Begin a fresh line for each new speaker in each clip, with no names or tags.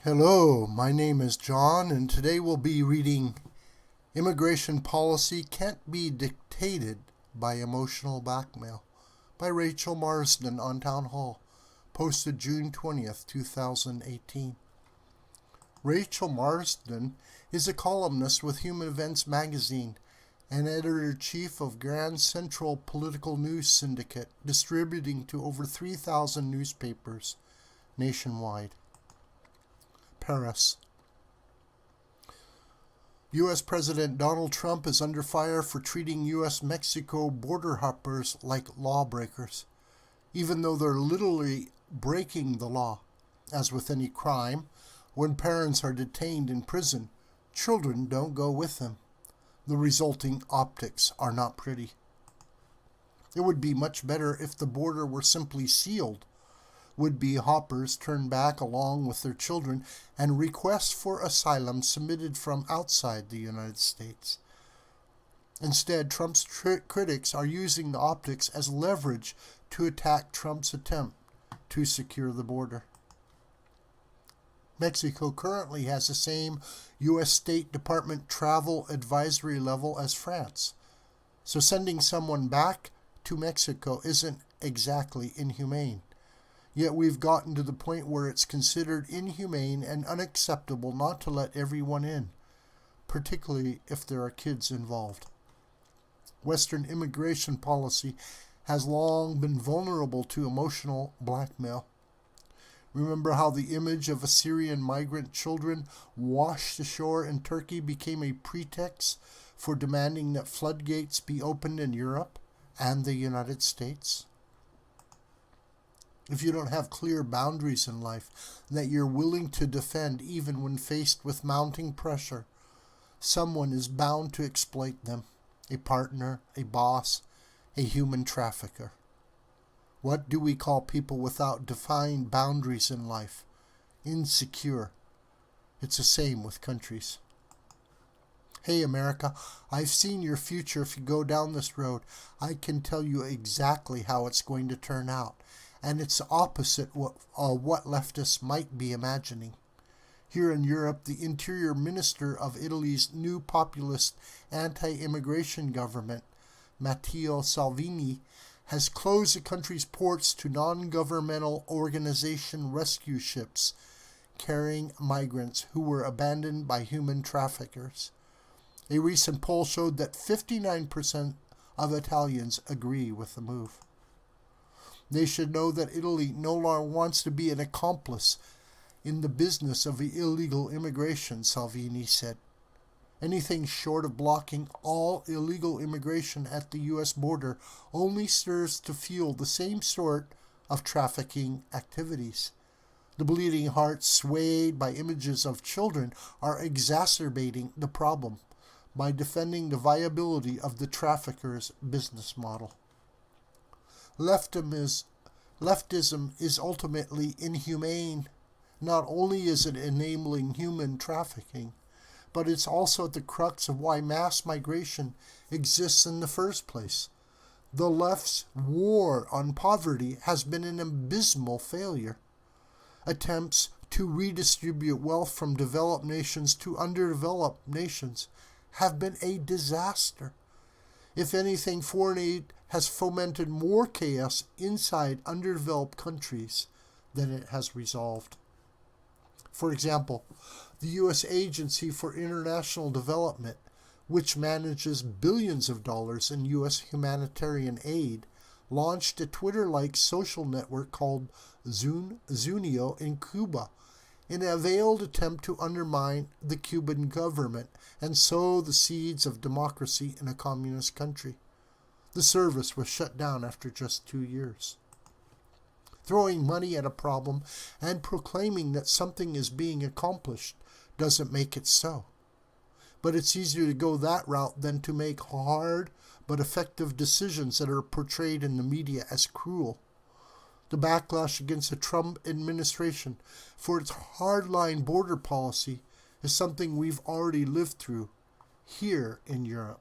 Hello, my name is John, and today we'll be reading Immigration Policy Can't Be Dictated by Emotional Blackmail by Rachel Marsden on Townhall, posted June 20th, 2018. Rachel Marsden is a columnist with Human Events magazine and editor-in-chief of Grand Central Political News Syndicate, distributing to over 3,000 newspapers nationwide. Paris. U.S. President Donald Trump is under fire for treating U.S. Mexico border hoppers like lawbreakers, even though they're literally breaking the law. As with any crime, when parents are detained in prison, children don't go with them. The resulting optics are not pretty. It would be much better if the border were simply sealed. Would-be hoppers turn back along with their children and requests for asylum submitted from outside the United States. Instead, Trump's critics are using the optics as leverage to attack Trump's attempt to secure the border. Mexico currently has the same U.S. State Department travel advisory level as France, so sending someone back to Mexico isn't exactly inhumane. Yet we've gotten to the point where it's considered inhumane and unacceptable not to let everyone in, particularly if there are kids involved. Western immigration policy has long been vulnerable to emotional blackmail. Remember how the image of Assyrian migrant children washed ashore in Turkey became a pretext for demanding that floodgates be opened in Europe and the United States? If you don't have clear boundaries in life that you're willing to defend even when faced with mounting pressure, someone is bound to exploit them. A partner, a boss, a human trafficker. What do we call people without defined boundaries in life? Insecure. It's the same with countries. Hey America, I've seen your future if you go down this road. I can tell you exactly how it's going to turn out. And it's the opposite of what leftists might be imagining. Here in Europe, the Interior Minister of Italy's new populist anti-immigration government, Matteo Salvini, has closed the country's ports to non-governmental organization rescue ships carrying migrants who were abandoned by human traffickers. A recent poll showed that 59% of Italians agree with the move. They should know that Italy no longer wants to be an accomplice in the business of illegal immigration, Salvini said. Anything short of blocking all illegal immigration at the U.S. border only serves to fuel the same sort of trafficking activities. The bleeding hearts swayed by images of children are exacerbating the problem by defending the viability of the traffickers' business model. Leftism is ultimately inhumane. Not only is it enabling human trafficking, but it's also at the crux of why mass migration exists in the first place. The left's war on poverty has been an abysmal failure. Attempts to redistribute wealth from developed nations to underdeveloped nations have been a disaster. If anything, foreign aid has fomented more chaos inside underdeveloped countries than it has resolved. For example, the U.S. Agency for International Development, which manages billions of dollars in U.S. humanitarian aid, launched a Twitter-like social network called Zunio in Cuba in a veiled attempt to undermine the Cuban government and sow the seeds of democracy in a communist country. The service was shut down after just 2 years. Throwing money at a problem and proclaiming that something is being accomplished doesn't make it so. But it's easier to go that route than to make hard but effective decisions that are portrayed in the media as cruel. The backlash against the Trump administration for its hardline border policy is something we've already lived through here in Europe.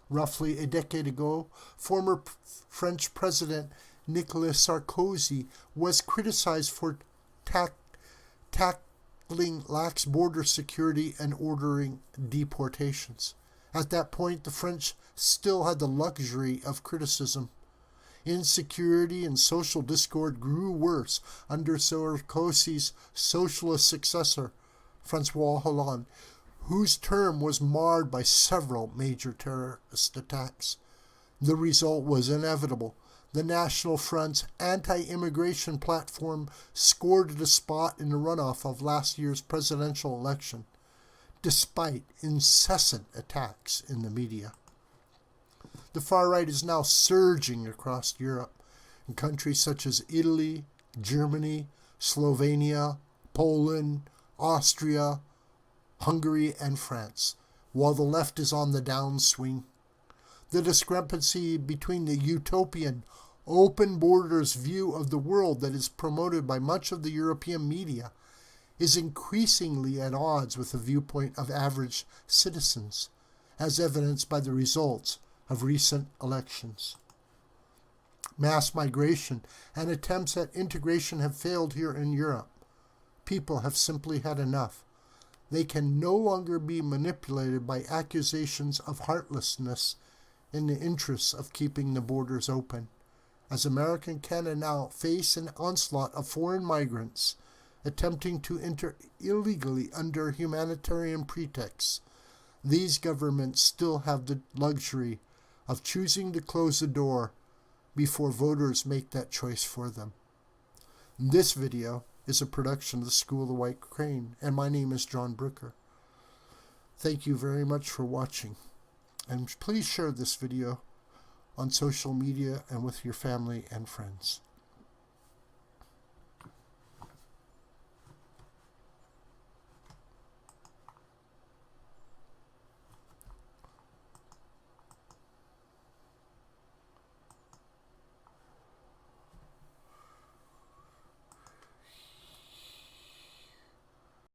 Roughly a decade ago, former French President Nicolas Sarkozy was criticized for tackling lax border security and ordering deportations. At that point, the French still had the luxury of criticism. Insecurity and social discord grew worse under Sarkozy's socialist successor, François Hollande, whose term was marred by several major terrorist attacks. The result was inevitable. The National Front's anti-immigration platform scored a spot in the runoff of last year's presidential election, despite incessant attacks in the media. The far right is now surging across Europe in countries such as Italy, Germany, Slovenia, Poland, Austria, Hungary, and France, while the left is on the downswing. The discrepancy between the utopian, open borders view of the world that is promoted by much of the European media is increasingly at odds with the viewpoint of average citizens, as evidenced by the results of recent elections. Mass migration and attempts at integration have failed here in Europe. People have simply had enough. They can no longer be manipulated by accusations of heartlessness in the interests of keeping the borders open. As America and Canada now face an onslaught of foreign migrants attempting to enter illegally under humanitarian pretexts, these governments still have the luxury of choosing to close the door before voters make that choice for them. This video is a production of the School of the White Crane, and my name is John Brooker. Thank you very much for watching, and please share this video on social media and with your family and friends.